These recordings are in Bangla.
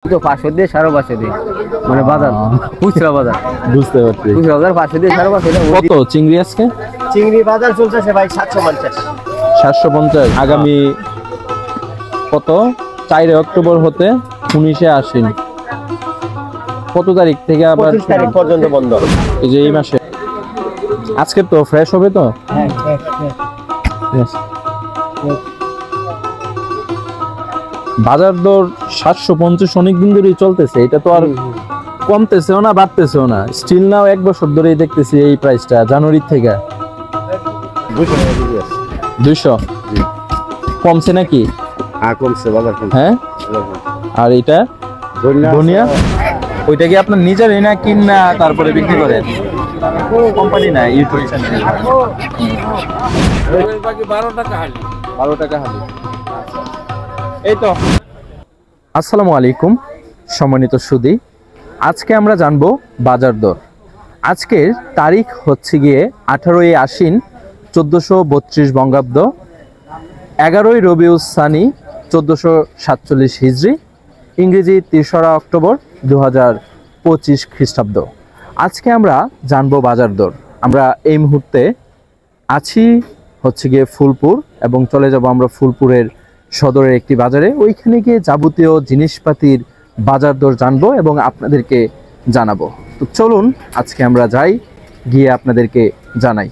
তো 500 দিয়ে 550 দিয়ে মানে বাজার খুচরা বাজার। বুঝতে পারছি। খুচরা বাজার 500 দিয়ে 550। কত চিংড়ি আজকে? চিংড়ি বাজার চলতেছে ভাই 750। 750। আগামী কত 4 অক্টোবর হতে 19 আশ্বিন কত তারিখ থেকে আবার 25 তারিখ পর্যন্ত বন্ধ। এই যে এই মাসে আজকে তো ফ্রেশ হবে তো? হ্যাঁ। বাজার দর 750 অনেক দিন ধরেই চলতেছে, এটা তো আর কমতেছেও না বাড়তেছেও না, স্টিল নাও 1 বছর ধরেই দেখতেছি এই প্রাইসটা জানুয়ারি থেকে 200 কমছে নাকি? হ্যাঁ কমছে বাজার কমছে। হ্যাঁ আর এটা ধনিয়া ওইটা কি আপনার নিজেরই না কিনা তারপরে বিক্রি করেন? কোম্পানি না ইউটিউশন। বাকি 12 টাকা হালি। এই তো। আসসালামু আলাইকুম সম্মানিত সুধী, আজকে আমরা জানবো বাজার দর। আজকের তারিখ হচ্ছে গিয়ে 18ই আশ্বিন 1432 বঙ্গাব্দ, 11ই রবিউল সানি 1447 হিজরি, ইংরেজি 3রা অক্টোবর 2025 খ্রিস্টাব্দ। আজকে আমরা জানবো বাজার দর। আমরা এই মুহূর্তে আছি হচ্ছে গিয়ে ফুলপুর এবং চলে যাব আমরা ফুলপুরের সদরের একটি বাজারে, ওইখানে গিয়ে যাবতীয় জিনিসপাতির বাজার দর জানবো এবং আপনাদেরকে জানাবো। তো চলুন আজকে আমরা যাই, গিয়ে আপনাদেরকে জানাই।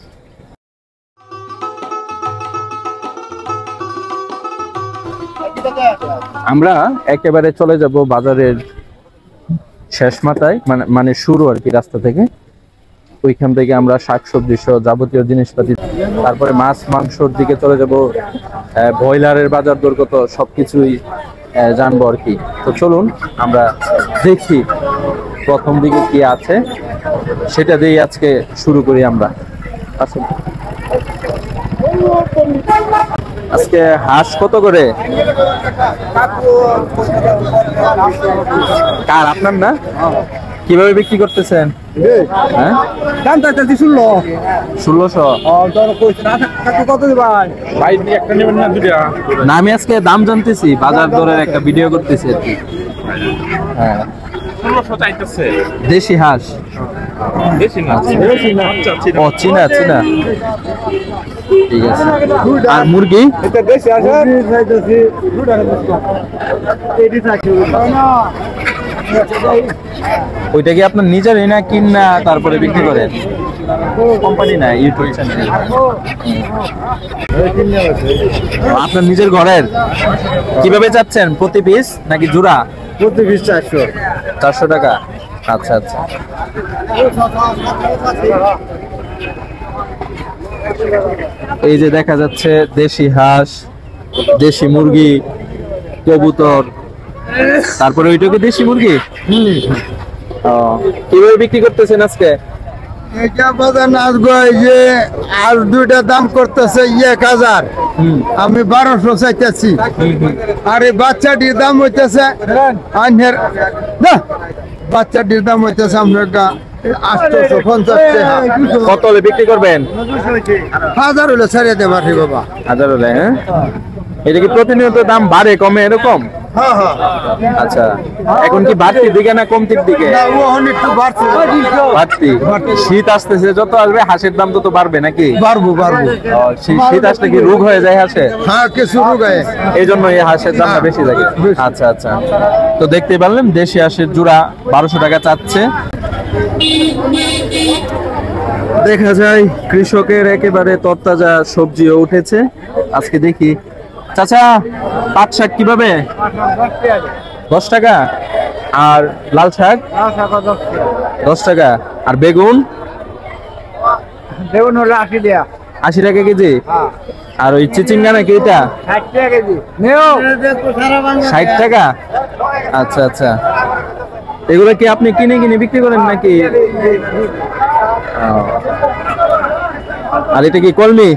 আমরা একেবারে চলে যাব বাজারের শেষ মাথায়, মানে শুরু আর কি রাস্তা থেকে। ওইখান থেকে আমরা শাকসবজি সহ যাবতীয় জিনিসপাতি, তারপরে মাছ মাংসর দিকে চলে যাব, ব্রয়লারের বাজার দর কত সবকিছুই জানবো আর কি। তো চলুন আমরা দেখি প্রথম দিকে কি আছে, সেটা দিয়ে আজকে শুরু করি আমরা। আসুন। আজকে হাঁস কত করে? কার আপনার না? কিভাবে বিক্রি করতেছেন? হ্যাঁ 1600। না আমি আজকে দাম জানতেছি, বাজার দরের একটা ভিডিও করতেছি আর কি। হ্যাঁ 1600 চাইতেছে। দেশি হাঁস। দেশি না, ও চীনা। ঠিক আছে। আর মুরগি? ওইটা কি আপনার নিজেরই না কিনা তারপরে বিক্রি করেন? কোম্পানি না ইউটিউশন। আপনার নিজের ঘরের? কিভাবে চাচ্ছেন, প্রতি পিস নাকি জোড়া? প্রতি পিস 400 টাকা। আচ্ছা আচ্ছা। এই যে দেখা যাচ্ছে দেশি হাঁস, দেশি মুরগি, কবুতর, তারপরে ওইটাকে দেশি মুরগি। কিভাবে বিক্রি করতেছেন আজকে? আর দুইটা দাম করতেছে 1000, আমি 1200 চাইতেছি। আর এই বাচ্চাটির দাম হইতেছে বাচ্চাটির দাম হইতেছে আপনার 850 টাকা। কত হলে বিক্রি করবেন? 1000 হলে ছাড়িয়ে দেব বাবা। 1000 হলে? হ্যাঁ এটা কি প্রতিনিয়ত দাম বাড়ে কমে এরকম? হ্যাঁ। আচ্ছা, এখন কি বাড়তির দিকে না কমতির দিকে? একটু বাড়তি। শীত আসতেছে, যত আসবে হাঁসের দাম তত বাড়বে নাকি? বাড়বো। শীত আসলে কি রোগ হয়ে যায় হাঁসে? হ্যাঁ কিছু রোগ হয়, এই জন্য এই হাঁসের দামটা বেশি লাগে। আচ্ছা আচ্ছা। তো দেখতে পারলেন দেশি হাঁসের জোড়া 1200 টাকা চাচ্ছে। দেখা যায় কৃষকের একেবারে তরতাজা সবজিও উঠেছে। আজকে দেখি। চাচা পাট শাক কিভাবে? 10 টাকা। আর লাল শাক 10 টাকা। আর বেগুন? হলো 80 টাকা। 80 টাকা কেজি। আর ওই চিচিঙ্গা নাকি এটা? 60 টাকা কেজি। 60 টাকা। আচ্ছা আচ্ছা। এগুলো কি আপনি কিনে বিক্রি করেন নাকি? আর এটা কি কলমি?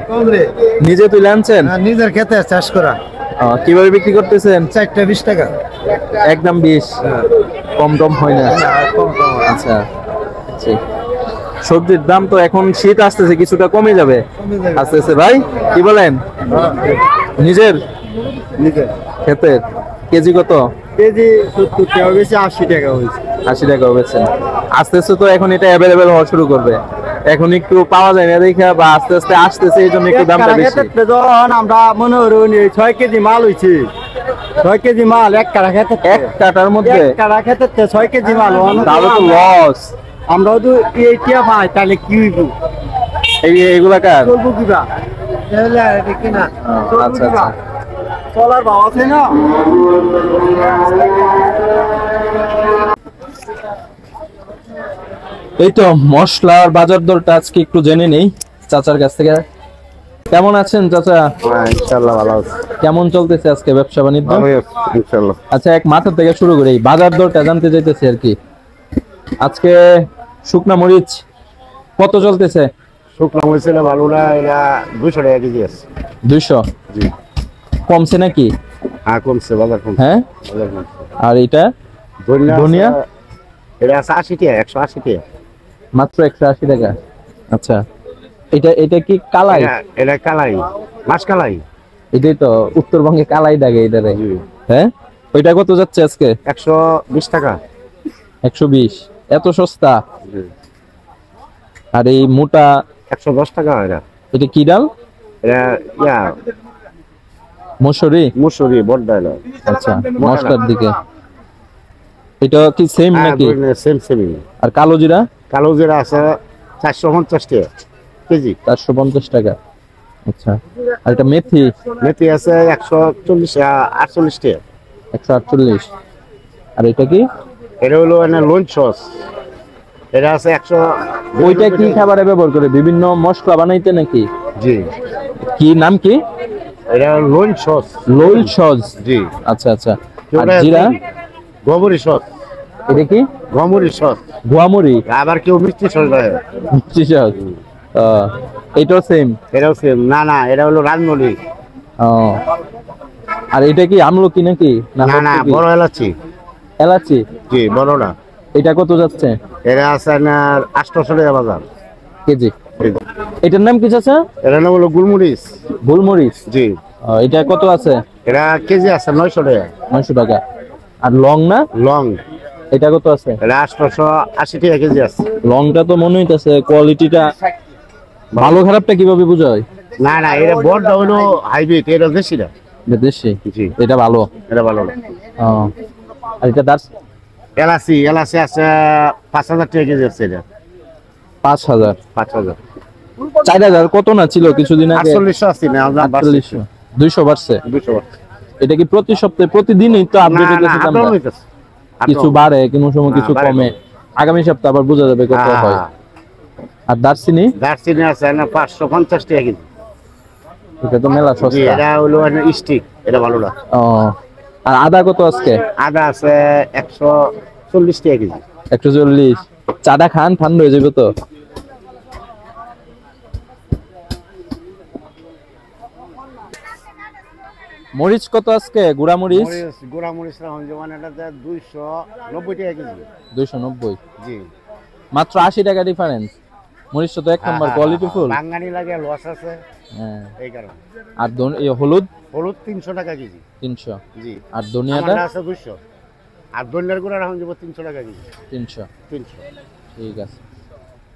নিজে তুলে আনছেন? নিজের খেতে চাষ করা। কিভাবে বিক্রি করতেছেন? 4টা 20 টাকা। একদম 20। কম টম হয় না? আচ্ছা। সবজির দাম তো এখন শীত আসতেছে, কিছুটা কমে যাবে আস্তে আস্তে। ভাই কি বলেন? নিজের ক্ষেতের কেজি কত? কেজি 70 টাকা বেশি 80 টাকা হয়েছে। 80 টাকা বেচছেন। আস্তে আস্তে তো এখন এটা অ্যাভেলেবেল হওয়া শুরু করবে, এখন একটু পাওয়া যায় না দেখা বা আস্তে আস্তে আসতেছে, এই জন্য একটু দামটা বেশি। যখন আমরা মনে করি 6 কেজি মাল হয়েছে, 6 কেজি মাল এক কাটা খেতে, এক কাটার মধ্যে 6 কেজি মাল, তাহলে তো লস। আমরা তো এইটা পাই, তাহলে কি হইব? এইগুলা কার? চলবো কিবা? কিনা আচ্ছা আচ্ছা। চলার ভাব আছে না? এই তো মশলার বাজার দরটা আজকে একটু জেনে নেই চাচার কাছ থেকে। কেমন আছেন চাচা? ইনশাআল্লাহ ভালো আছে, কেমন চলতেছে আজকে ব্যবসা বাণিজ্য? ইনশাআল্লাহ। আচ্ছা, এক মাথা থেকে শুরু করি, বাজার দরটা জানতে চাইতেছি আর কি। আজকে শুকনা মরিচ কত চলতেছে? শুকনো হয়েছিল ভালো না, এটা 200 টাকা কেজি আছে। 200? জি। কমছে নাকি? হ্যাঁ কমছে, বাজার কমছে। হ্যাঁ। বাজার কমছে। আর এটা ধনিয়া? এটা আছে 80 টাকা, 180 টাকা মাত্র 180 টাকা। আচ্ছা, এটা কি কালাই? এটা কালাই, মাছ কালাই। এটাই তো উত্তরবঙ্গে কালাই ডাকে এটারে। হ্যাঁ, ওইটা কত যাচ্ছে আজকে? 120 টাকা। 120? এত সস্তা? আর এই মোটা 110 টাকা। এটা কি ডাল? এটা মসুরি? মুসুরি বড় ডাল। আচ্ছা, মশলার দিকে এটা কি সেম নাকি? Same same. আর কালো জিরা? কালো জিরা আছে 450 টাকা কেজি। 450 টাকা। আচ্ছা, আর এটা মেথি? মেথি আছে 148 টাকা। 148। আর এটা কি? এটা হলো লঞ্চ সস, এটা আছে 100। ওইটা কি খাবারে ব্যবহার করে? বিভিন্ন মশলা বানাইতে নাকি? জি। কি নাম কি? এটা লঞ্চ সস। লোল সস? জি। আচ্ছা আচ্ছা। আর জিরা? গোমরি সস। এটা কি? গোমরি সস। গুয়ামরি? আবার কেউ মিষ্টি সস দেয়। মিষ্টি সস? এটাও সেম? এটাও সেম। না না, এটা হলো রাজমলি। আর এটা কি আমলকি নাকি? না না, বড় এলাচি। এলাচি? জি, বড়টা। এটা কত যাচ্ছে? এটা আছে না 800 টাকা বাজার কেজি। এটার নাম কি চাচা? এটার নাম হলো গুলমরিচ। গোলমরিচ? জি। এটা কত আছে? এটা কেজি আছে 900 টাকা। 900 টাকা। আর লং না? লং। এটা কত আছে? এটা 880 টাকা কেজি আছে। লংটা তো মনে হইতাছে কোয়ালিটিটা ভালো খারাপটা কিভাবে বোঝায়? না না, এটা বড়টা হলো হাইব্রিড, এটা দেশিটা। দেশি? জি। এটা ভালো? এটা ভালো না। আর এটা দাস? এলাচি, এলাচি আছে 5000 টাকা কেজি আছে। এটা 5000? 5000। 4000 কত না ছিল কিছুদিন আগে? 4800 আছে না, 4800? 200 বাড়ছে? 200। এটা কি প্রতি সপ্তাহে প্রতিদিনই তো আপডেট হইতেছে দামটা? কিছু বাড়ে, কোনো সময় কিছু কমে, আগামী সপ্তাহে আবার বোঝা যাবে কত হয়। আর দারচিনি? দারচিনি আছে না 550 টাকা কেজি। এটা তো মেলা সস্তা। এটা হলো স্টিক, এটা ভালো না। আর আদা কত আজকে? আদা আছে 140 টাকা কেজি। 140? চাটা খান, ঠান্ডা হয়ে যাবে তো। মরিচ কত আজকে? গুড়া মরিচ? গুড়া মরিচ রাখুন যেমন এটা 290 টাকা কেজি। 290? জি। মাত্র 80 টাকা ডিফারেন্স। মরিচটা তো এক নাম্বার কোয়ালিটি ফুল। বাঙালি লাগে, লস আছে। হ্যাঁ, এই কারণে। আর হলুদ? হলুদ 300 টাকা কেজি। 300? জি। আর ধনিয়াটা? আছে 200। আর ধনিয়ার গুঁড়া রাখুন যাব 300 টাকা কেজি। 300? 300। ঠিক আছে।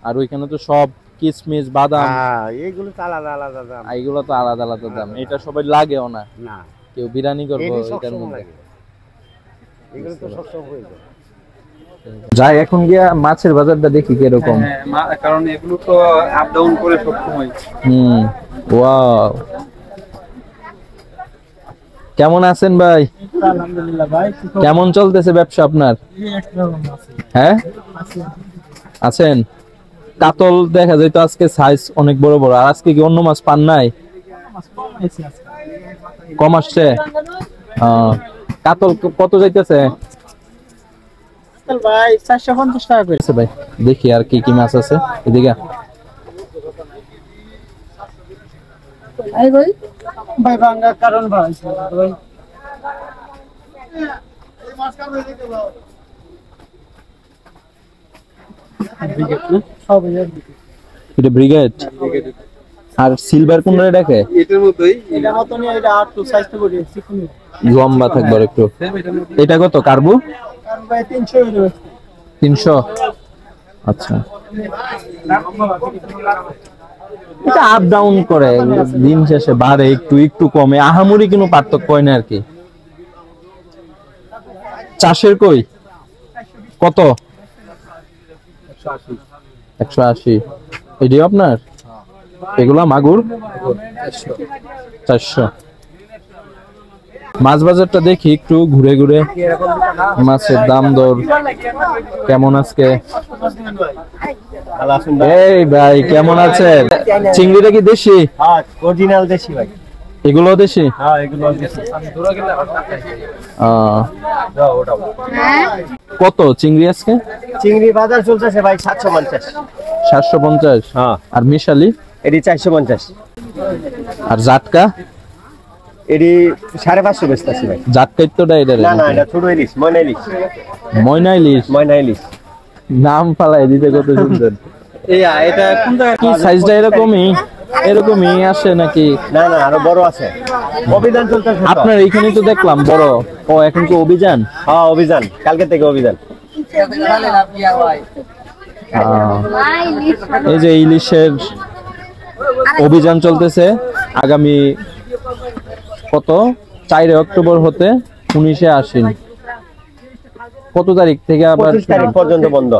আর ওইখানে তো সব কিশমিশ, বাদাম? হ্যাঁ, এইগুলো তো আলাদা আলাদা দাম। এইগুলো তো আলাদা আলাদা দাম। এটা সবাই লাগেও না। না, কেউ বিরিয়ানি করবো এগুলো এটার সবসময় মধ্যে। লাগে। এগুলো তো সবসময় হয়ে যায়। যাই এখন গিয়া মাছের বাজারটা দেখি কিরকম। কারণ এগুলো তো আপ ডাউন করে সবসময়। ওয়াও, কেমন আছেন ভাই? আলহামদুলিল্লাহ ভাই। কেমন চলতেছে ব্যবসা আপনার? হ্যাঁ, আছেন। কাতল দেখা যায় তো আজকে সাইজ অনেক বড় বড়। আর আজকে কি অন্য মাছ পান নাই? কম আসছে? কাতল কত যাইতেছে ভাই? 450 টাকা করে। ভাই দেখি আর কি কি মাছ আছে এদিকে। ভাই ভাঙ্গা কারণ ভাই এটা ব্রিগেড। আর সিলভার কোনটা দেখে? এটার মতোই। এটা মতনই, এটা আর তো সাইজ তো করি। লম্বা থাকবে আর একটু। এটা কত কার্বু? 300। আচ্ছা, এটা আপ ডাউন করে, দিন শেষে বাড়ে একটু একটু কমে, আহামরি কোনো পার্থক্য হয় না আর কি। চাষের কই কত? 180। এটিও আপনার? এগুলা মাগুর 400। মাছ বাজারটা দেখি একটু ঘুরে ঘুরে, মাছের দাম দর কেমন আজকে। এই ভাই কেমন আছেন? চিংড়িটা কি দেশি? অরিজিনাল দেশি ভাই। এগুলো দেশি? হ্যাঁ এগুলো দেশি। কত চিংড়ি আজকে? চিংড়ি বাজার চলতেছে ভাই 750। 750। হ্যাঁ। আর মিশালি? এটি 450। আর জাটকা? এটি 550 বেচতেছি ভাই। জাটকাই তোটা এটা? না না, এটা ছোট ইলিশ, ময়না ইলিশ। ময়না ইলিশ? ময়না ইলিশ। নাম ফালাই দিতে কত সুন্দর। এটা কোন জায়গায় কি সাইজটা এরকমই এরকমই আসে নাকি? না না, আরো বড় আছে। অভিযান চলতেছে। আপনার এইখানেই তো দেখলাম বড়। ও এখন কি অভিযান? হ্যাঁ অভিযান, কালকে থেকে অভিযান। এই যে ইলিশের অভিযান চলতেছে আগামী কত 4 অক্টোবর হতে 19-এ আশ্বিন। কত তারিখ থেকে আবার? 25 তারিখ পর্যন্ত বন্ধ।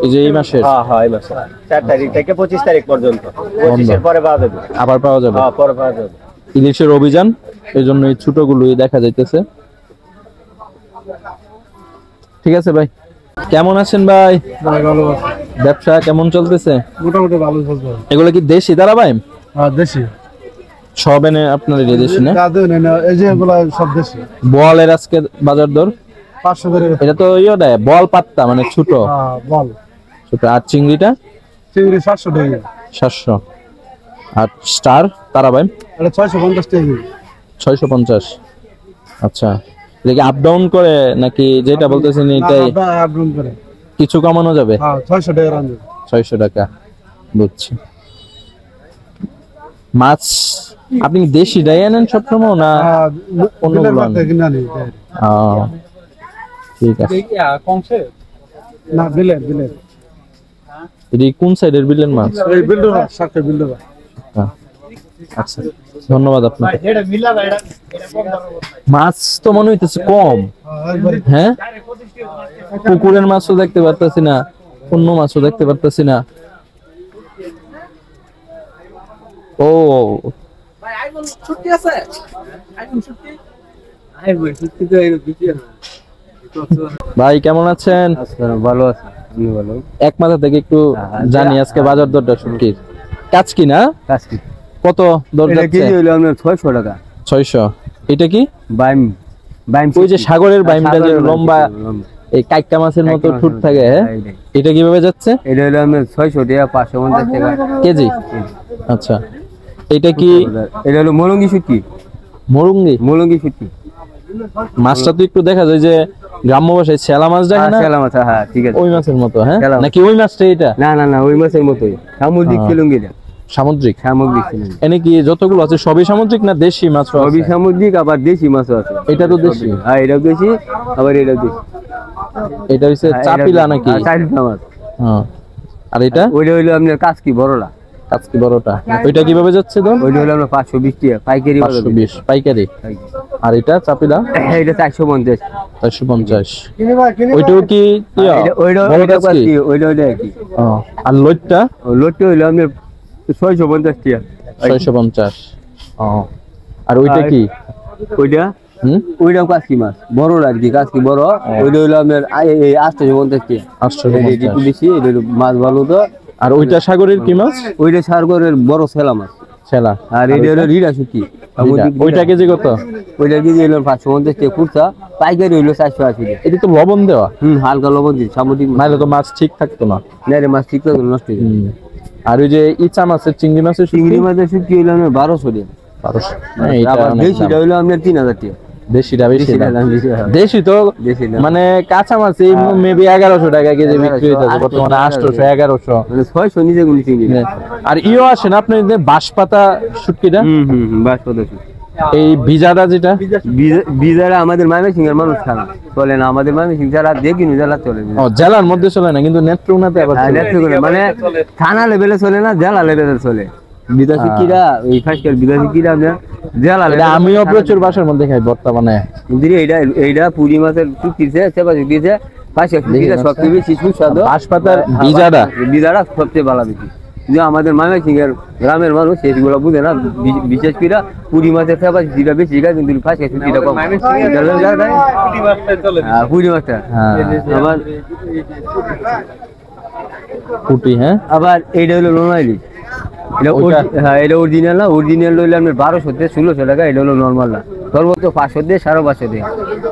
এই যে এই মাসের? হ্যাঁ হ্যাঁ এই মাসে 4 তারিখ থেকে 25 তারিখ পর্যন্ত। 25-এর পরে পাওয়া যাবে। আবার পাওয়া যাবে? হ্যাঁ পরে পাওয়া যাবে। ইলিশের অভিযান, এই জন্য এই ছোটগুলোই দেখা যাইতেছে। ঠিক আছে ভাই, কেমন আছেন ভাই? ব্যবসা কেমন চলতেছে? মোটামুটি ভালো চলছে। এগুলো কি দেশি তারা ভাই? হ্যাঁ দেশি। সব এনে আপনার এই দেশি না? এই যে এগুলা সব দেশি। বলের আজকে বাজার দর 500 করে। এটা তো ইয়ে বল পাত্তা মানে ছোট। বল ছোট। আর চিংড়িটা? চিংড়ি 700 টাকা। 700। আর স্টার তারা ভাই? এটা 650 টাকা। 650। আচ্ছা, এটা কি আপ ডাউন করে নাকি যেটা বলতেছেন এটাই? আপ ডাউন করে। কিছু কমানো যাবে? হ্যাঁ 600 টাকা রাখবে। 600 টাকা। বুঝছি। মাছ আপনি দেশিটাই আনেন সবসময় না অন্যগুলো আনেন? ঠিক আছে। না বিলের। এটি কোন সাইডের বিলের মাছ? এই বিল্ডার, সাথে বিল্ডার। আচ্ছা, ধন্যবাদ আপনাকে। মাছ তো মনে হইতেছে কম। হ্যাঁ, পুকুরের মাছও দেখতে পারতেছি না, অন্য মাছও দেখতে পারতেছি না। ও ভাই কেমন আছেন? ভালো আছে। আমি ভালো। এক মাথা থেকে একটু জানি আজকে বাজার দরটা শুটকির। কাচকি না? কাজকি কত দর এটা যাচ্ছে? কেজি হলো আপনার 600 টাকা। 600। এটা কি? বাইম বাইম। ওই যে সাগরের বাইমটা যে লম্বা এই কাইকা মাছের মতো ঠুট থাকে, হ্যাঁ? এটা কিভাবে যাচ্ছে? এটা হলো আপনার 600 টাকা, 550 টাকা কেজি। আচ্ছা, এটা কি? এটা হলো মলঙ্গি শুটকি। মরুঙ্গি শুটকি। মাছটা তো একটু দেখা যায় যে গ্রাম্য ভাষায় ছেলা মাছ দেখে না? ছেলা মাছ, হ্যাঁ ঠিক আছে। ওই মাছের মতো, হ্যাঁ? ছেলা মাছ। নাকি ওই মাছটা এটা? না না না, ওই মাছের মতোই। সামুদ্রিক তেলুঙ্গি। সামুদ্রিক? সামুদ্রিক তেলুঙ্গি। এনে কি যতগুলো আছে সবই সামুদ্রিক না দেশি মাছ? সবই সামুদ্রিক, আবার দেশি মাছও আছে। এটা তো দেশি? হ্যাঁ এটাও দেশি, আবার এটাও দেশি। এটা হচ্ছে চাপিলা নাকি? চাপিলা মাছ। হ্যাঁ। আর এটা? ওইটা হইলো আপনার কাজকি বড়লা। কাজকি বড়টা। ওইটা কিভাবে যাচ্ছে তো? ওইটা হলো আপনার 520 টাকা পাইকারি। 520 পাইকারি। আর এটা চাপিলা? এটা 450। 450। ওইটাও কি বড় কাজকি? ওইটা কি? আর লইটটা? লোটটা হইলো আপনার 650 টাকা। 650। আর ওইটা কি? ওইটাও কাজকি মাছ, বড় আর কি, কাজকি বড়। ওইটা হইলো আপনার 850 টাকা। 850 বেশি। এটা মাছ ভালো তো। আর ওইটা সাগরের কি মাছ? ওইটা সাগরের বড় ছেলা মাছ। ছেলা। আর এটা হলো রিডা শুটকি। ওইটা কেজি কত? ওইটার কেজি হলো 550 টাকা কুর্তা, পাইকারি হইলো 480 টাকা। এটা তো লবণ দেওয়া? হালকা লবণ দিই, সামুদ্রিক মাছ। নাহলে তো মাছ ঠিক থাকতো না। না রে, মাছ ঠিক থাকতো নষ্ট হয়ে যায়। আর ওই যে ইচা মাছের, চিংড়ি মাছের শুটকি হইলো আপনার 1200 টাকা। 1200। আবার দেশিটা হইলো আপনার 3000 টাকা। দেশিটা বেশি দাম। দেশি তো মানে কাঁচা মাছ মেবি 1100 টাকা কেজি বিক্রি হইতেছে বর্তমানে। 800, 1100, মানে 600 নিচে গুলি চিংড়ি। আর ইও আসেন আপনি বাঁশপাতা শুটকিটা? বাঁশপাতা শুটকি। এই বিজাটা যেটা বিজারা আমাদের ময়মনসিংহের মানুষ খানা চলে না, আমাদের ময়মনসিংহ যারা দেখিনি জেলা চলে। ও জেলার মধ্যে চলে না, কিন্তু নেত্রকোনাতে আবার হ্যাঁ, চলে। নেত্রকোনা মানে থানা লেভেলে চলে না, জেলা লেভেলে চলে। বিদেশি কিরা ওই ফার্স্ট বিদেশি কিরা আপনার জেলা এটা level এ আমিও থানা- প্রচুর বাসার মধ্যে খাই বর্তমানে। কিন্তু এইটা পুরি মাছের চুক্তিছে চেপা চুক্তিছে পাশে সবচেয়ে বেশি সুস্বাদু বাঁশপাতার বিজাটা বিজারা সবচেয়ে ভালো বেশি। কিন্তু আমাদের ময়মনসিংহের গ্রামের মানুষ সেগুলো বুঝে না, বিশেষ করে পুরি মাছের চেপা চুক্তিটা বেশি খায়, কিন্তু ফাঁসে চুক্তিটা কম। পুরি মাছটা হ্যাঁ। আবার পুটি, হ্যাঁ আবার এইটা হলো লোনাইলি, এটা ওইটা? হ্যাঁ এটা অরিজিনাল না, অরিজিনাল হইলে আপনার 1200 থেকে 1600 টাকা, এটা হলো নর্মাল না, সর্বোচ্চ 500 থেকে 550 টাকা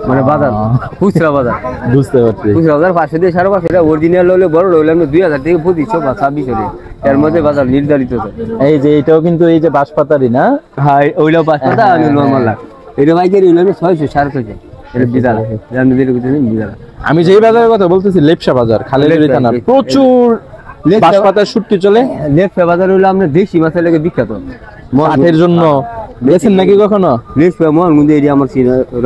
মানে বাজার খুচরা বাজার, বুঝতে পারছি। খুচরা বাজার 500 থেকে 550 টাকা। অরিজিনাল হলে বড় হইলে আপনার 2000 থেকে 2500 বা 2600 টাকা, এর মধ্যে বাজার নির্ধারিত আছে। এই যে এটাও কিন্তু এই যে বাঁশপাতারই না? হ্যাঁ ওইটাও 5 টাকা, আমি নর্মাল না, এটা পাইকারি হইলে 600 650 এটা বিজারা, আপনি যেটা বুঝছেন বিজারা। আমি যেই বাজারের কথা বলতেছি লেপসা বাজার, খালের থানা, প্রচুর বাঁশপাতার শুটকি চলে। লেপসা বাজার হইলো আপনার দেশি মাছের লেগে বিখ্যাত, কাঠের জন্য গেছেন নাকি কখনো? লেপসা মোহনগঞ্জ এরিয়া আমার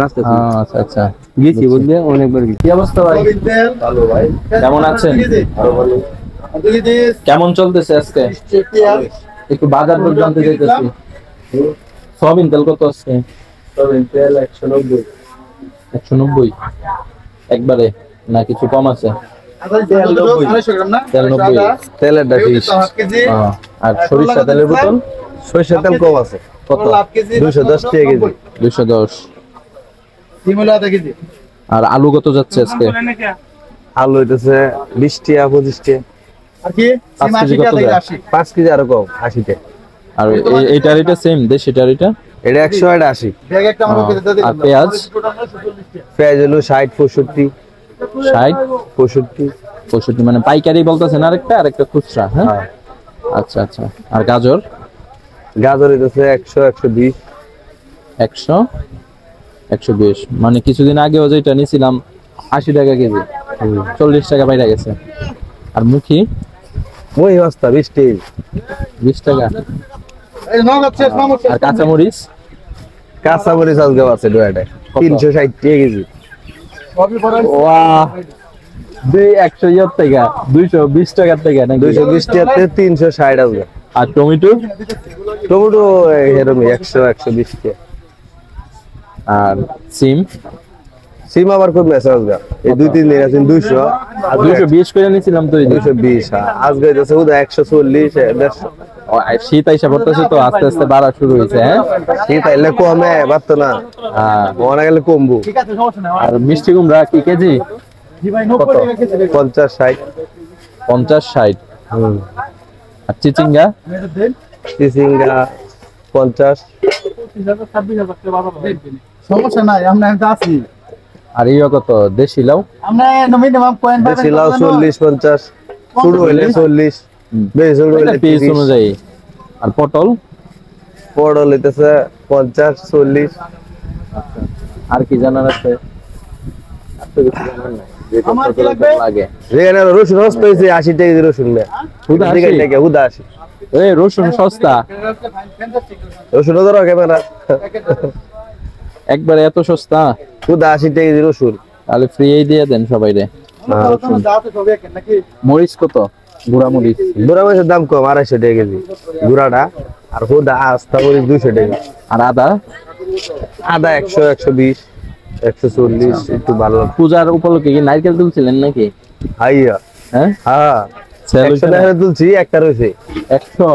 রাস্তা ছিল। আচ্ছা আচ্ছা। গেছি বুঝলে, অনেকবার গেছি। কি অবস্থা ভাই? কেমন আছেন? কেমন চলতেছে আজকে? একটু বাজার দর জানতে চাইতেছি। সয়াবিন তেল কত আছে? সয়াবিন তেল 190। 190 একবারে, না কিছু কম আছে? তেল 90, তেলের ডাকি আর সরিষা তেলের বোতল সরিষার তেল কম আছে, কত? 210 টাকা কেজি। 210। আর আলু কত যাচ্ছে আজকে? আলু হইতেছে 20 টাকা 25 টাকা। 5 কেজি কত যায়? 5 কেজি আরো কম 80 টাকা। আর এইটার এটা সেম দেশিটার এটা? এটা 100 এটা 80। আর পেঁয়াজ? পেঁয়াজ হলো 60 65 60 65। 65 মানে পাইকারি বলতেছেন, আরেকটা খুচরা? হ্যাঁ আচ্ছা আচ্ছা। আর গাজর? গাজর হইতেছে 100 120। 100 120 মানে কিছুদিন আগেও যেটা নিছিলাম 80 টাকা কেজি, 40 টাকা বাইরে গেছে। আর মুখি? মই বস্তা 20 টাকা। 20 টাকা। আর কাঁচামরিচ? কাঁচা মরিচ আজকে আছে ডয়াটা 360 টাকা কেজি। ওয়াহ, 100 টাকা 220 টাকার থেকে নাকি? 220 টাকা 360 আছে। আর টমেটো? টমেটো এরকম 100 120 টাকা। আর সিম? সিম আবার খুব মেসে আজকে এই 2-3 দিন আছে 200 আর 220 করে নিছিলাম তো। 220 আজকে হইতেছে উদা 140 150। শীত আইসা পড়তেছে তো আস্তে আস্তে বাড়া শুরু হয়েছে। হ্যাঁ শীত আইলে কমে বাড়তো না, মনে গেলে কমবো। আর মিষ্টি কুমড়া কি কেজি কত? 50 60। 50 60। আর চিচিঙ্গা? চিচিঙ্গা 50। সমস্যা নাই, আমরা এখানে আছি। আর ইয়া কত? দেশি লাউ? আমরা মিনিমাম পয়েন্ট দেশি লাউ 40 50, ছোট হইলে 40, বেশি ছোট হইলে পিস 30 অনুযায়ী। আর পটল? পটল হইতেছে 50 40। আর কি জানার আছে? আর তো কিছু জানার নাই। যেটা আমার কি কত লাগবে? লাগে। যেখানে রসুন সস্তা হয়েছে 80 টাকা কেজি রসুন নেয়। হুদা 80? হুদা 80। এই রসুন সস্তা রসুন ধরো ক্যামেরা, একবারে এত সস্তা? হুদা 80 টাকা কেজি রসুন। তাহলে ফ্রি দিয়ে দেন সবাই রে। মরিচ কত? গুড়া মরিচ? বুড়া মরিচের দাম কম 250 টাকা কেজি গুড়াটা, আর হুদা আস্তা মরিচ 200 টাকা। আর আদা? আদা 100 120 140 একটু ভালো। পূজার উপলক্ষে কি নারকেল তুলছিলেন নাকি? হাইয়া হ্যাঁ হ্যাঁ 100 টাকা তুলছি, একটা রয়েছে। 100?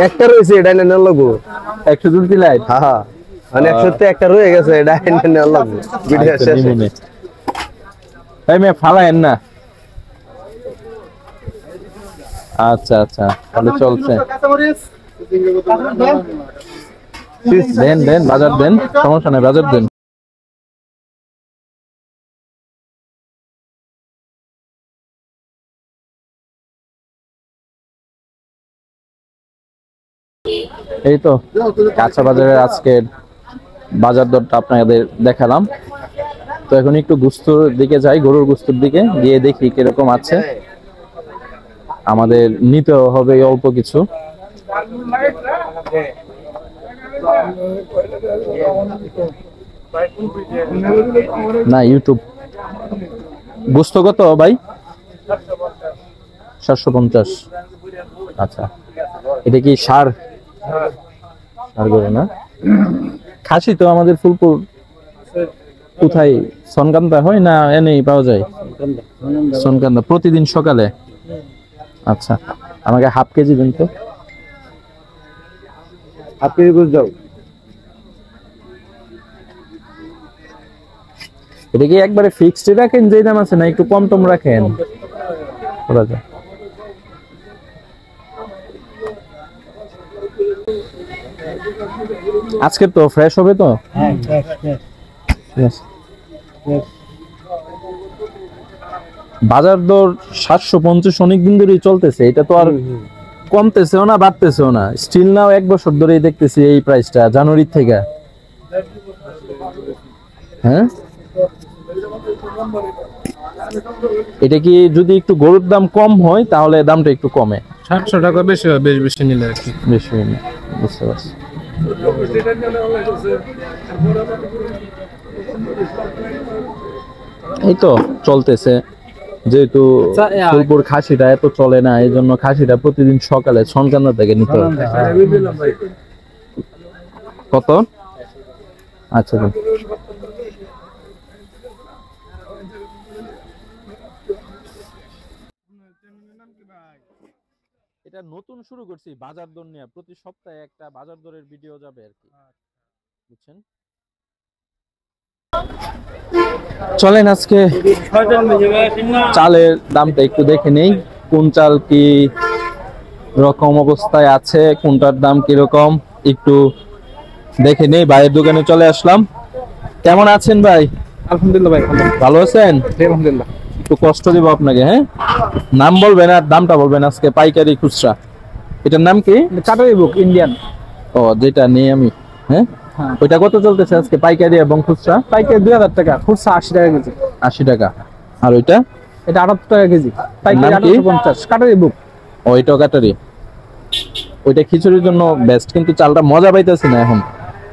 একটা রয়েছে, এটা এনে নেওয়া লাগবো। 100 তুলছিলেন? হ্যাঁ হ্যাঁ মানে 100 তে একটা রয়ে গেছে, এটা এনে নেওয়া লাগবো ভিডিও শেষে। তাই মে ফালায়েন না। আচ্ছা আচ্ছা, তাহলে চলছে। দেন দেন বাজার দেন, সমস্যা নাই, বাজার দেন। এই তো কাঁচা বাজারের আজকের বাজার দরটা আপনাদের দেখালাম। তো এখন একটু গোস্তর দিকে যাই, গরুর গোস্তর দিকে গিয়ে দেখি কিরকম আছে। আমাদের নিতে হবে অল্প কিছু। না ইউটিউব। গোস্ত কত ভাই? 750। আচ্ছা, এটা কি সার করে না? খাসি তো আমাদের ফুলপুর কোথায় সনকান্দা হয় না এনেই পাওয়া যায়? সনকান্দা প্রতিদিন সকালে। আচ্ছা, আমাকে হাফ কেজি দিন তো। হাফ কেজি করে দাও। এটা কি একবারে ফিক্সড রাখেন যে দাম আছে, না একটু কম টম রাখেন? করা যায়। আজকে তো ফ্রেশ হবে তো? হ্যাঁ Yes. বাজার দর 750 অনেক দিন ধরেই চলতেছে, এটা তো আর কমতেছেও না বাড়তেছেও না, স্টিল নাও 1 বছর ধরেই দেখতেছি এই প্রাইসটা জানুয়ারি থেকে। হ্যাঁ, এটা কি যদি একটু গরুর দাম কম হয় তাহলে দামটা একটু কমে? 700 টাকা বেশি হয়, বেশি নিলে আর কি। বেশি হয় না, বুঝতে পারছি। এই তো চলতেছে, যেহেতু ফুলপুর খাসিটা এত চলে না, এই জন্য খাসিটা প্রতিদিন সকালে সনকান্দা থেকে নিতে হবে। কত? আচ্ছা, এটা নতুন শুরু করছি বাজার দর নিয়ে, প্রতি সপ্তাহে একটা বাজার দরের ভিডিও যাবে আর কি, বুঝছেন? চলেন আজকে চালের দামটা একটু দেখে নেই, কোন চাল কি রকম অবস্থায় আছে, কোনটার দাম কিরকম একটু দেখে নেই। ভাইয়ের দোকানে চলে আসলাম। কেমন আছেন ভাই? আলহামদুলিল্লাহ ভাই, ভালো আছেন? আলহামদুলিল্লাহ। একটু কষ্ট দিব আপনাকে, হ্যাঁ? নাম বলবেন আর দামটা বলবেন আজকে, পাইকারি খুচরা। এটার নাম কি? কাটারি বুক ইন্ডিয়ান। ও, যেটা নেই আমি, হ্যাঁ। ওইটা কত চলতেছে আজকে পাইকারি এবং খুচরা? পাইকারি 2000 টাকা, খুচরা 80 টাকা কেজি। 80 টাকা। আর ওইটা? এটা 78 টাকা কেজি, পাইকারি নাম কি? 850। কাটারি বুক। ও, ওইটাও কাটারি। ওইটা খিচুড়ির জন্য বেস্ট, কিন্তু চালটা মজা পাইতেছি না এখন।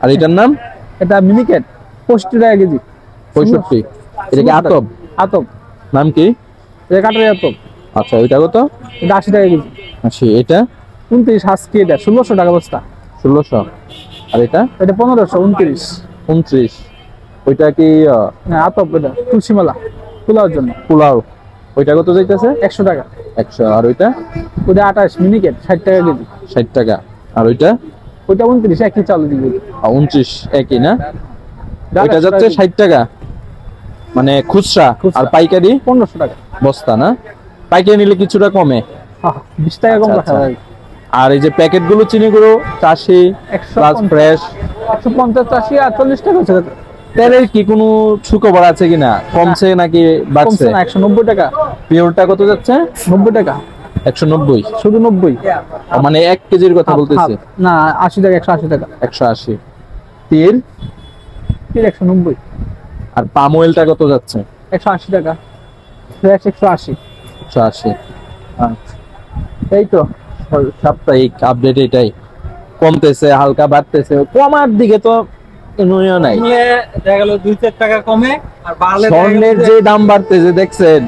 আর এটার নাম? এটা মিনিকেট, 65 টাকা কেজি। 65। এটা কি আতপ? আতপ। নাম কি? এটা কাটারি আতপ। আচ্ছা, ওইটা কত? এটা 80 টাকা কেজি। 80। এটা 29 হাস্কি, এটা 1600 টাকা বস্তা। 1600। আর এটা? এটা 1500, 29। 29। ওইটা কি হ্যাঁ, আতপ। এটা তুলসীমালা পোলাওর জন্য। পোলাও। ওইটা কত যাইতেছে? 100 টাকা। 100। আর ওইটা? ওটা 28 মিনিকেট, 60 টাকা কেজি। 60 টাকা। আর ওইটা? ওইটা 29, একই চাল দিবে। 29 একই না? ওইটা যাচ্ছে 60 টাকা মানে খুচরা। আর পাইকারি 1500 টাকা বস্তা না? পাইকারি নিলে কিছুটা কমে, 20 টাকা কম আচ্ছা, রাখা যায়। আর এই যে প্যাকেট গুলো চিনি গুঁড়ো 80 প্লাস ফ্রেশ 150, 80 আর 40 টাকা হচ্ছে। তেলের কি কোনো সুখবর আছে কিনা? কমছে নাকি বাড়ছে? কমছে না, 190 টাকা। পিওরটা কত যাচ্ছে? 90 টাকা। 190। শুধু 90। মানে 1 কেজির কথা বলতেছি। না, 80 টাকা, 180 টাকা। 180। তিল? তিল 190। আর পাম অয়েলটা কত যাচ্ছে? 180 টাকা। ফ্রেশ 180। 180। আচ্ছা, এই তো সাপ্তাহিক আপডেট এটাই, কমতেছে হালকা বাড়তেছে, কমার দিকে তো নইও নাই। দেখা গেল 2-4 টাকা কমে, আর বাড়লে স্বর্ণের যে দাম বাড়তেছে দেখছেন,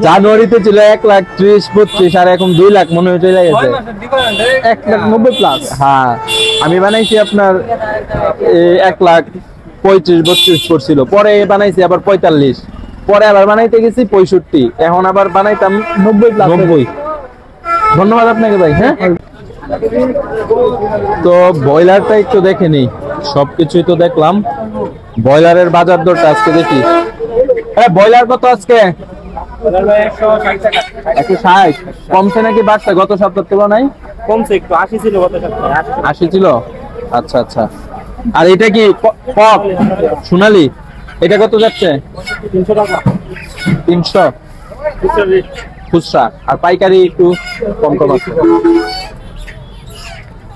জানুয়ারিতে ছিল 1,30,32 আর এখন 2 লাখ মনে হয়ে চলে গেছে। 1,90,000 প্লাস। হ্যাঁ, আমি বানাইছি আপনার 1,35,32 পড়ছিল, পরে বানাইছি আবার 45, পরে আবার বানাইতে গেছি 65, এখন আবার বানাইতাম 90 প্লাস। 90। ধন্যবাদ আপনাকে ভাই। হ্যাঁ, তো ব্রয়লারটা একটু দেখে নিই, সবকিছুই তো দেখলাম, ব্রয়লারের বাজার দরটা আজকে দেখি। হ্যাঁ, ব্রয়লার কত আজকে? 160। কমছে নাকি বাড়ছে গত সপ্তাহের তুলনায়? কমছে একটু, 80 ছিল গত সপ্তাহে। 80 ছিল। আচ্ছা আচ্ছা। আর এটা কি কক সোনালী? এটা কত যাচ্ছে? 300 টাকা। 300 খুচরা, আর পাইকারি একটু কম কম আছে।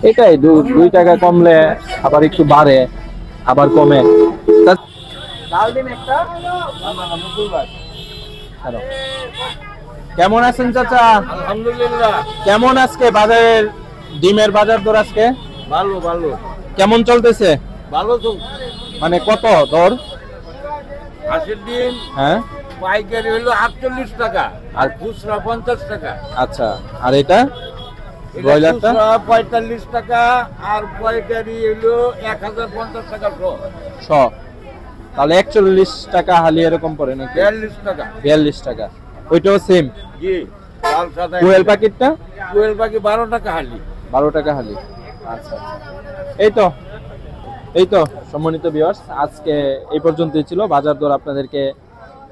এটাই 2 টাকা কমলে আবার একটু বাড়ে আবার কমে। কেমন আছেন চাচা? আলহামদুলিল্লাহ। কেমন আজকে বাজারের ডিমের বাজার দর আজকে? ভালো ভালো। কেমন চলতেছে? ভালো তো মানে কত দর? আজকের দিন হ্যাঁ পাইকারি হলো 48 টাকা আর খুচরা 50 টাকা। আচ্ছা, আর এটা ব্রয়লারটা? 45 টাকা আর পাইকারি হলো 1050 টাকা শ, তাহলে 41 টাকা হালি এরকম পড়ে নাকি? 42 টাকা। 42 টাকা। ওইটাও সেম? জি, লাল সাদা। কোয়েল প্যাকেটটা? কোয়েল পাখি 12 টাকা হালি। 12 টাকা হালি। আচ্ছা, এই তো সম্মানিত ভিউয়ার্স, আজকে এই পর্যন্তই ছিল। বাজার দর আপনাদেরকে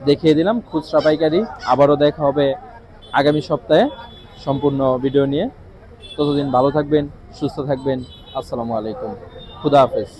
দেখিয়ে দিলাম, খুচরা পাইকারি। আবারও দেখা হবে আগামী সপ্তাহে সম্পূর্ণ ভিডিও নিয়ে। ততদিন ভালো থাকবেন, সুস্থ থাকবেন। আসসালামু আলাইকুম, খুদা হাফেজ।